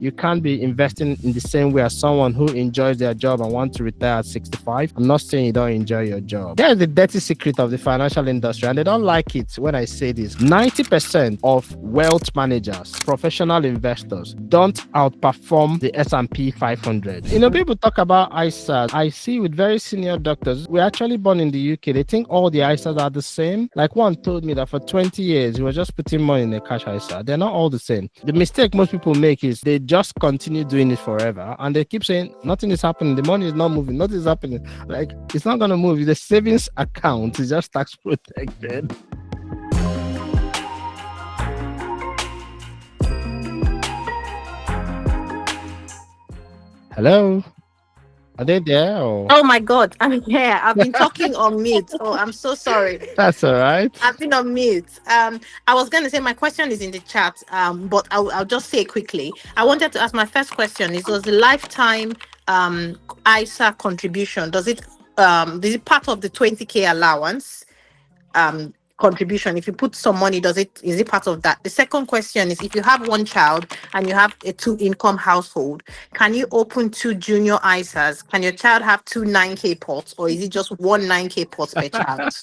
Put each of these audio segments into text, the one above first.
You can't be investing in the same way as someone who enjoys their job and wants to retire at 65. I'm not saying you don't enjoy your job. There's the dirty secret of the financial industry, and they don't like it when I say this. 90% of wealth managers, professional investors, don't outperform the S&P 500. People talk about ISAs. I see with very senior doctors, we're actually born in the UK. They think all the ISAs are the same. Like one told me that for 20 years, he was just putting money in a cash ISA. They're not all the same. The mistake most people make is they just continue doing it forever and they keep saying nothing is happening, the money is not moving, nothing is happening. Like, it's not going to move. The savings account is just tax protected. Hello, are they there? Oh my God, I'm here. I've been talking on mute. Oh, I'm so sorry. That's all right. I've been on mute. I was going to say my question is in the chat, but I'll just say quickly. I wanted to ask, my first question is, was the lifetime ISA contribution, is it part of the 20K allowance contribution? If you put some money, is it part of that? The second question is, if you have one child and you have a 2-income household, can you open 2 junior ISAs? Can your child have 2 9K pots, or is it just 1 9K pot per child?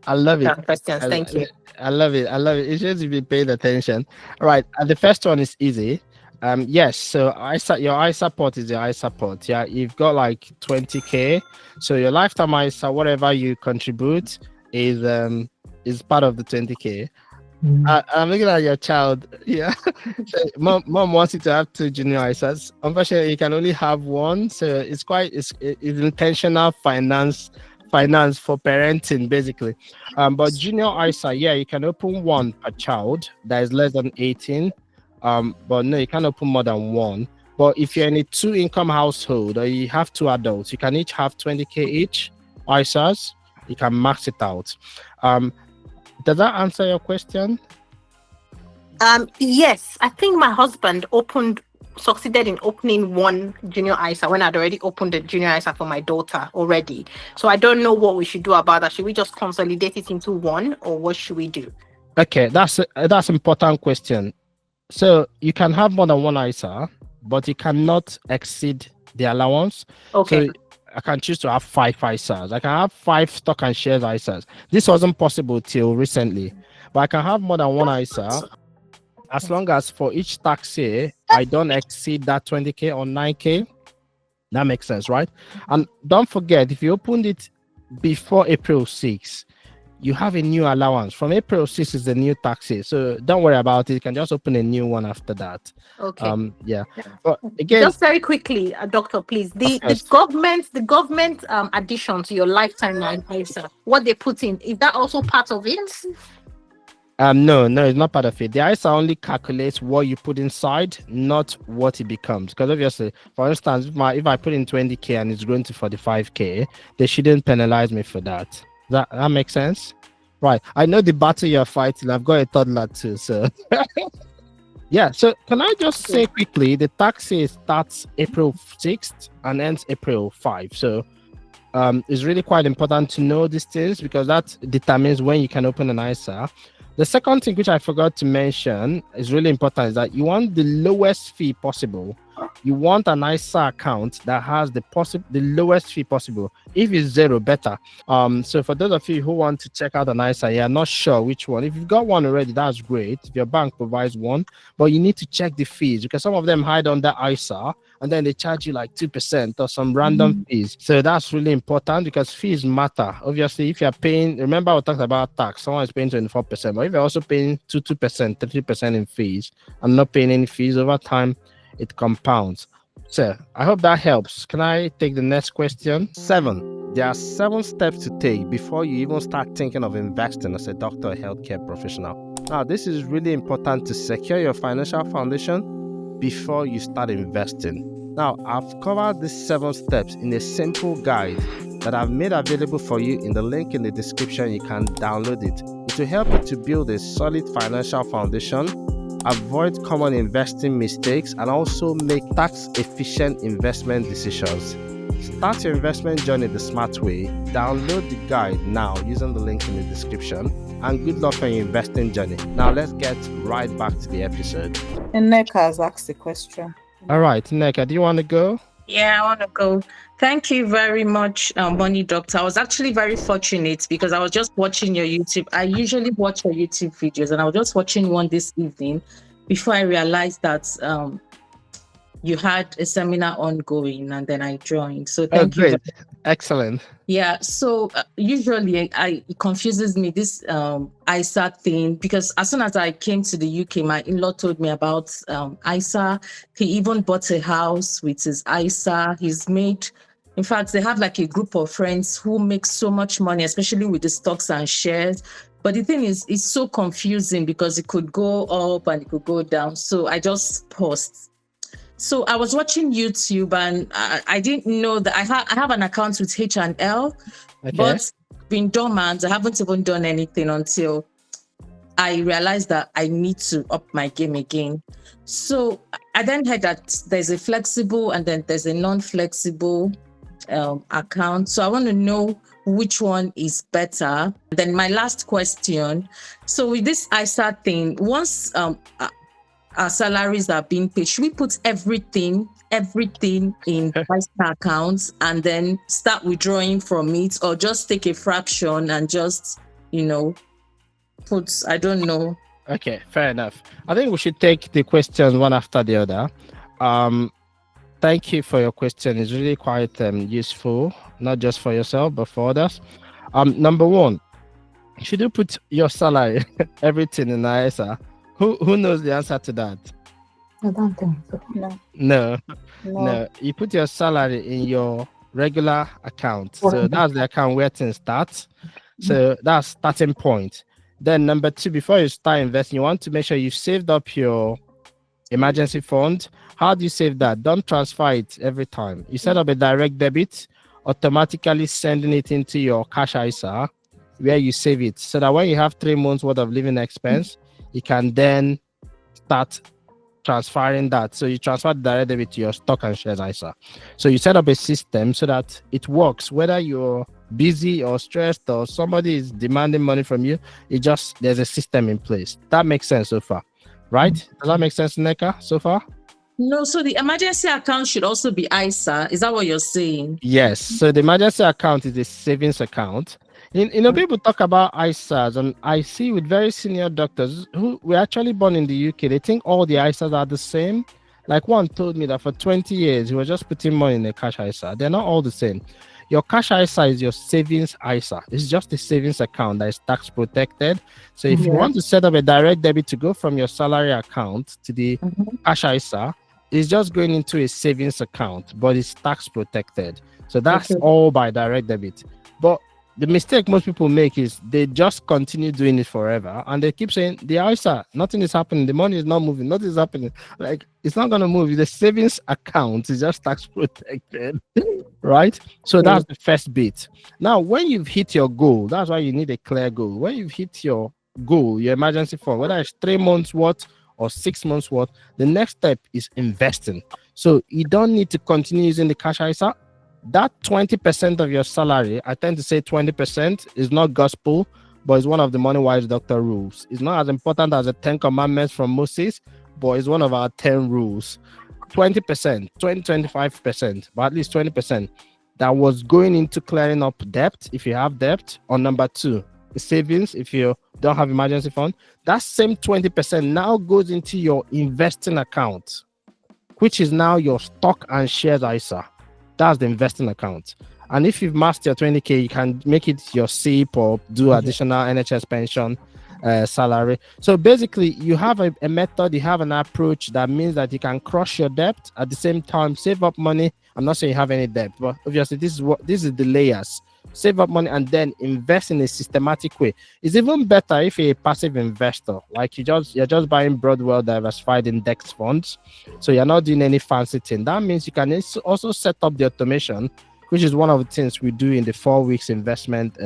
I love it. Questions. Thank you. I love it. It shows you've been paying attention. All right. And the first one is easy. Yes. So your ISA pot is your ISA pot. Yeah. You've got like 20K. So your lifetime ISA, whatever you contribute, is part of the 20K. I'm looking at your child. Yeah. So mom wants you to have 2 junior ISAs. Unfortunately, you can only have one. So it's intentional finance for parenting, basically. But junior ISA, yeah, you can open 1 per child that is less than 18. But no, you can't open more than 1. But if you're in a 2-income household or you have 2 adults, you can each have 20K each ISAs. You can max it out. Does that answer your question? Yes. I think my husband succeeded in opening 1 junior ISA when I'd already opened the junior ISA for my daughter already. So I don't know what we should do about that. Should we just consolidate it into 1, or what should we do? Okay, that's an important question. So you can have more than 1 ISA, but you cannot exceed the allowance. Okay. So I can choose to have 5 ISAs. I can have 5 stock and shares ISAs. This wasn't possible till recently, but I can have more than 1 ISA as long as for each tax year I don't exceed that 20K or 9K. That makes sense, right? And don't forget, if you opened it before April 6, you have a new allowance. From April 6 is the new tax year, so don't worry about it. You can just open a new one after that. Okay. Yeah. But again, just very quickly, doctor, please. The government addition to your lifetime ISA, what they put in, is that also part of it? No, it's not part of it. The ISA only calculates what you put inside, not what it becomes. Because obviously, for instance, if I put in 20K and it's growing to 45K, they shouldn't penalize me for that. That makes sense? Right. I know the battle you're fighting. I've got a toddler too, so yeah. So can I just say quickly, the tax year starts April 6th and ends April 5. So it's really quite important to know these things, because that determines when you can open an ISA. The second thing which I forgot to mention is really important, is that you want the lowest fee possible. You want an ISA account that has the lowest fee possible. If it's 0, better. So for those of you who want to check out an ISA, you're not sure which one. If you've got one already, that's great. If your bank provides one, but you need to check the fees, because some of them hide under ISA and then they charge you like 2% or some random fees. So that's really important, because fees matter. Obviously, if you're paying, remember we talked about tax, someone is paying 24%, but if you're also paying 2%, 3% in fees and not paying any fees over time, it compounds. So I hope that helps. Can I take the next question? 7. There are 7 steps to take before you even start thinking of investing as a doctor or healthcare professional. Now, this is really important to secure your financial foundation before you start investing. Now, I've covered these 7 steps in a simple guide that I've made available for you in the link in the description. You can download it. It will help you to build a solid financial foundation, avoid common investing mistakes, and also make tax-efficient investment decisions. Start your investment journey the smart way. Download the guide now using the link in the description and good luck on your investing journey. Now let's get right back to the episode. And Nneka has asked the question. All right, Nneka, do you want to go? Yeah, I want to go. Thank you very much, Money Doctor. I was actually very fortunate because I was just watching your YouTube. I usually watch your YouTube videos, and I was just watching one this evening before I realized that you had a seminar ongoing, and then I joined. So thank you. Excellent. Yeah. So usually it confuses me, this ISA thing, because as soon as I came to the UK, my in-law told me about ISA. He even bought a house with his ISA. He's made, in fact, they have like a group of friends who make so much money, especially with the stocks and shares. But the thing is, it's so confusing because it could go up and it could go down. So I just paused. So I was watching YouTube, and I didn't know that I have an account with H&L, but been dormant. I haven't even done anything until I realized that I need to up my game again. So I then heard that there's a flexible and then there's a non-flexible account. So I want to know which one is better. Then my last question. So with this ISA thing, once our salaries are being paid, should we put everything in ISA accounts and then start withdrawing from it, or just take a fraction and just, put, I don't know. Okay, fair enough. I think we should take the questions one after the other. Thank you for your question. It's really quite useful, not just for yourself, but for others. Number one, should you put your salary, everything in ISA? Who knows the answer to that? I don't think so. No. You put your salary in your regular account. So that's the account where things start. So that's starting point. Then number two, before you start investing, you want to make sure you've saved up your emergency fund. How do you save that? Don't transfer it every time. You set up a direct debit, automatically sending it into your cash ISA where you save it, so that when you have 3 months worth of living expense, you can then start transferring that. So you transfer the direct debit to your stock and shares ISA. So you set up a system so that it works, whether you're busy or stressed or somebody is demanding money from you. There's a system in place. That makes sense so far, right? Does that make sense, Nneka, so far? No, so the emergency account should also be ISA. Is that what you're saying? Yes. So the emergency account is a savings account. People talk about ISAs, and I see with very senior doctors who were actually born in the UK, they think all the ISAs are the same. Like one told me that for 20 years, he was just putting money in a cash ISA. They're not all the same. Your cash ISA is your savings ISA. It's just a savings account that is tax protected. So if you want to set up a direct debit to go from your salary account to the cash ISA, it's just going into a savings account, but it's tax protected. So that's all by direct debit. But the mistake most people make is they just continue doing it forever, and they keep saying the ISA, nothing is happening, the money is not moving, nothing is happening. Like, it's not going to move. The savings account is just tax protected, right? So that's the first bit. Now, when you've hit your goal, that's why you need a clear goal. When you've hit your goal, your emergency fund, whether it's 3 months worth or 6 months worth, the next step is investing. So you don't need to continue using the cash ISA. That 20% of your salary, I tend to say 20% is not gospel, but it's one of the MONEYWISE doctor rules. It's not as important as the 10 commandments from Moses, but it's one of our 10 rules. 20%, 25%, but at least 20% that was going into clearing up debt, if you have debt, or number two, the savings, if you don't have emergency fund. That same 20% now goes into your investing account, which is now your stock and shares ISA. That's the investing account. And if you've mastered your 20K, you can make it your SIP or do additional NHS pension salary. So basically, you have a method, you have an approach that means that you can crush your debt, at the same time save up money. I'm not saying you have any debt, but obviously this is the layers. Save up money and then invest in a systematic way. It's even better if you're a passive investor, like you're just buying broad, well diversified index funds. So you're not doing any fancy thing. That means you can also set up the automation, which is one of the things we do in the 4 weeks investment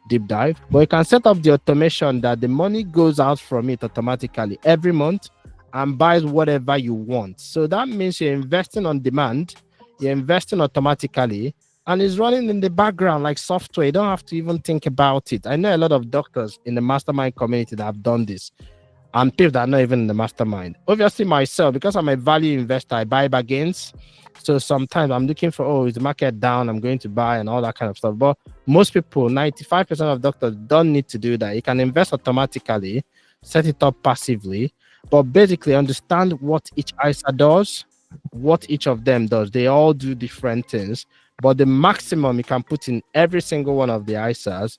deep dive. But you can set up the automation that the money goes out from it automatically every month and buys whatever you want. So that means you're investing on demand, you're investing automatically, and it's running in the background like software. You don't have to even think about it. I know a lot of doctors in the mastermind community that have done this, and people that are not even in the mastermind. Obviously, myself, because I'm a value investor, I buy bargains. So sometimes I'm looking for, oh, is the market down? I'm going to buy and all that kind of stuff. But most people, 95% of doctors don't need to do that. You can invest automatically, set it up passively, but basically understand what each ISA does, what each of them does. They all do different things, but the maximum you can put in every single one of the ISAs,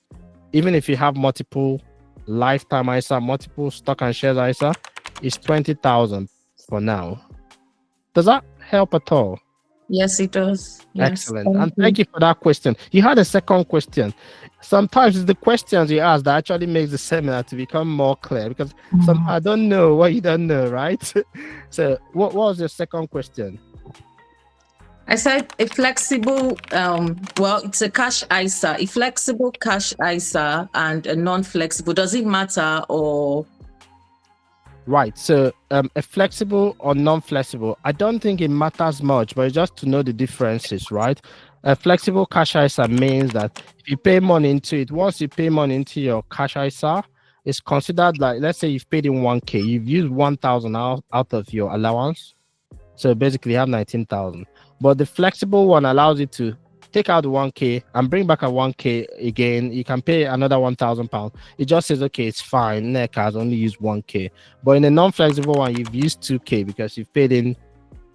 even if you have multiple lifetime ISA, multiple stock and shares ISA, is 20,000 for now. Does that help at all? Yes, it does. Yes. Excellent. And thank you for that question. You had a second question. Sometimes it's the questions you ask that actually makes the seminar to become more clear, because I don't know what you don't know, right? So what was your second question? I said a flexible, well, it's a cash ISA, a flexible cash ISA and a non-flexible. Does it matter or? Right. So a flexible or non-flexible, I don't think it matters much, but just to know the differences, right? A flexible cash ISA means that if you pay money into it, once you pay money into your cash ISA, it's considered like, let's say you've paid in 1K, you've used 1,000 out of your allowance. So basically you have 19,000. But the flexible one allows you to take out the 1K and bring back a 1K again. You can pay another 1,000 pounds. It just says, okay, it's fine. NEC has only used 1K. But in a non-flexible one, you've used 2K because you've paid in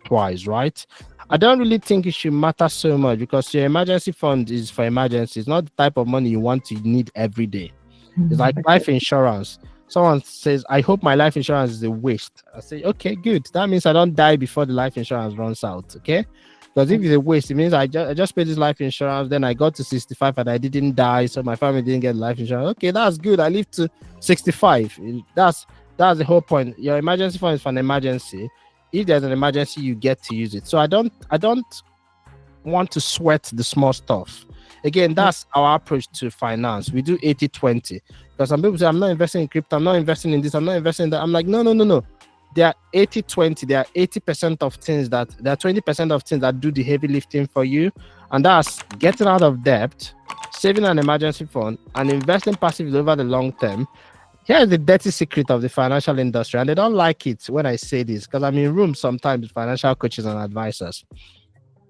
twice, right? I don't really think it should matter so much, because your emergency fund is for emergencies. It's not the type of money you want to need every day. It's like life insurance. Someone says, I hope my life insurance is a waste. I say, okay, good. That means I don't die before the life insurance runs out, okay? Because if it's a waste, it means I just paid this life insurance, then I got to 65 and I didn't die, so my family didn't get life insurance. Okay, that's good. I live to 65. That's the whole point. Your emergency fund is for an emergency. If there's an emergency, you get to use it. So I don't want to sweat the small stuff. Again, that's our approach to finance. We do 80-20. Because some people say, I'm not investing in crypto, I'm not investing in this, I'm not investing in that. I'm like, no. There are 80-20. There are 80% of things there are 20% of things that do the heavy lifting for you. And that's getting out of debt, saving an emergency fund, and investing passively over the long term. Here is the dirty secret of the financial industry. And they don't like it when I say this, because I'm in rooms sometimes with financial coaches and advisors.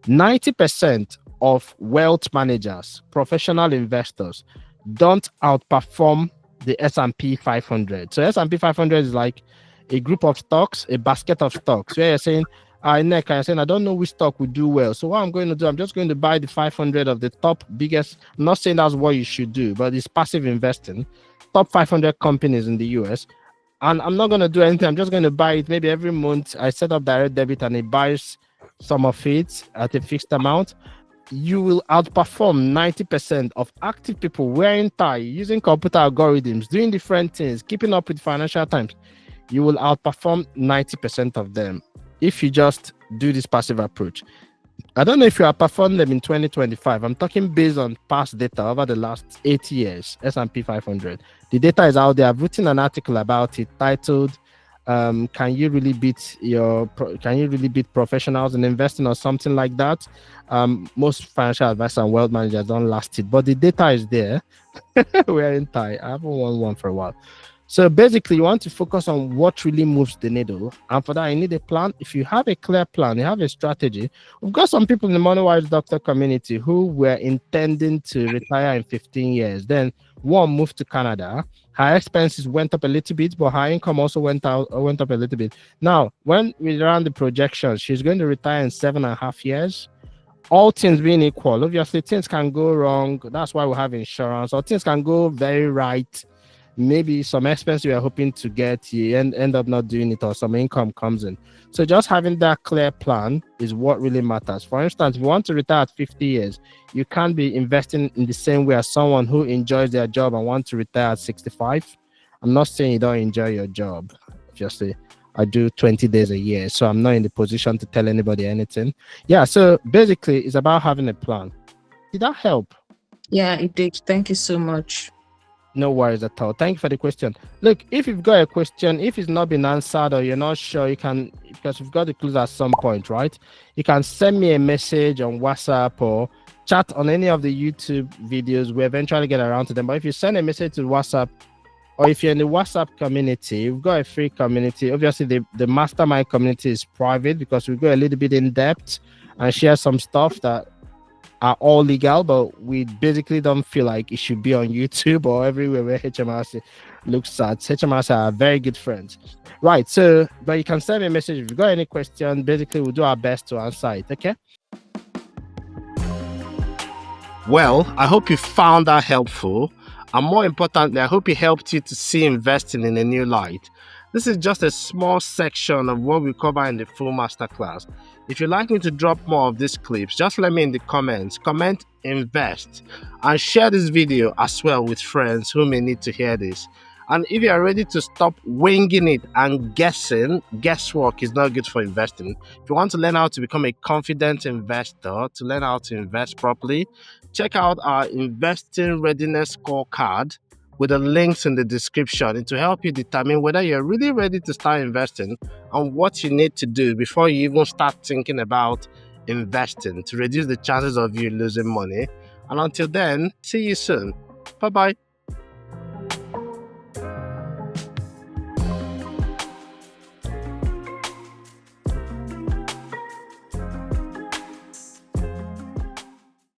90% of wealth managers, professional investors, don't outperform the S&P 500. So S&P 500 is like a group of stocks, a basket of stocks, where you're saying, I don't know which stock will do well. So what I'm going to do, I'm just going to buy the 500 of the top biggest. I'm not saying that's what you should do, but it's passive investing. Top 500 companies in the US. And I'm not going to do anything. I'm just going to buy it. Maybe every month I set up direct debit and it buys some of it at a fixed amount. You will outperform 90% of active people wearing tie, using computer algorithms, doing different things, keeping up with financial times. You will outperform 90% of them if you just do this passive approach. I don't know if you outperform them in 2025. I'm talking based on past data over the last 8 years, S&P 500. The data is out there. I've written an article about it titled, can you really beat professionals in investing or something like that? Most financial advisors and wealth managers don't last it, but the data is there. We're in tie. I haven't won one for a while. So basically, you want to focus on what really moves the needle. And for that, you need a plan. If you have a clear plan, you have a strategy. We've got some people in the MONEYWISE doctor community who were intending to retire in 15 years. Then one moved to Canada. Her expenses went up a little bit, but her income also went up a little bit. Now, when we ran the projections, she's going to retire in 7.5 years. All things being equal, obviously things can go wrong. That's why we have insurance. Or things can go very right. Maybe some expense you are hoping to get, you end up not doing it, or some income comes in. So just having that clear plan is what really matters. For instance, if you want to retire at 50 years, you can't be investing in the same way as someone who enjoys their job and wants to retire at 65. I'm not saying you don't enjoy your job. Just say, I do 20 days a year, so I'm not in the position to tell anybody anything. Yeah, so basically it's about having a plan. Did that help? Yeah, it did. Thank you so much. No worries at all. Thank you for the question. Look, if you've got a question, if it's not been answered or you're not sure, you can, because we've got the clues at some point, right? You can send me a message on WhatsApp or chat on any of the YouTube videos. We eventually get around to them. But if you send a message to WhatsApp, or if you're in the WhatsApp community, we've got a free community. Obviously, the mastermind community is private because we go a little bit in depth and share some stuff that are all legal, but we basically don't feel like it should be on YouTube or everywhere where HMRC looks at. HMRC are very good friends. Right. So, but you can send me a message if you've got any question. Basically, we'll do our best to answer it. Okay. Well, I hope you found that helpful. And more importantly, I hope it helped you to see investing in a new light. This is just a small section of what we cover in the full masterclass. If you'd like me to drop more of these clips, just let me in the comments. Comment invest and share this video as well with friends who may need to hear this. And if you are ready to stop winging it and guessing, guesswork is not good for investing. If you want to learn how to become a confident investor, to learn how to invest properly, check out our investing readiness scorecard with the links in the description to help you determine whether you're really ready to start investing and what you need to do before you even start thinking about investing to reduce the chances of you losing money. And until then, see you soon. Bye-bye.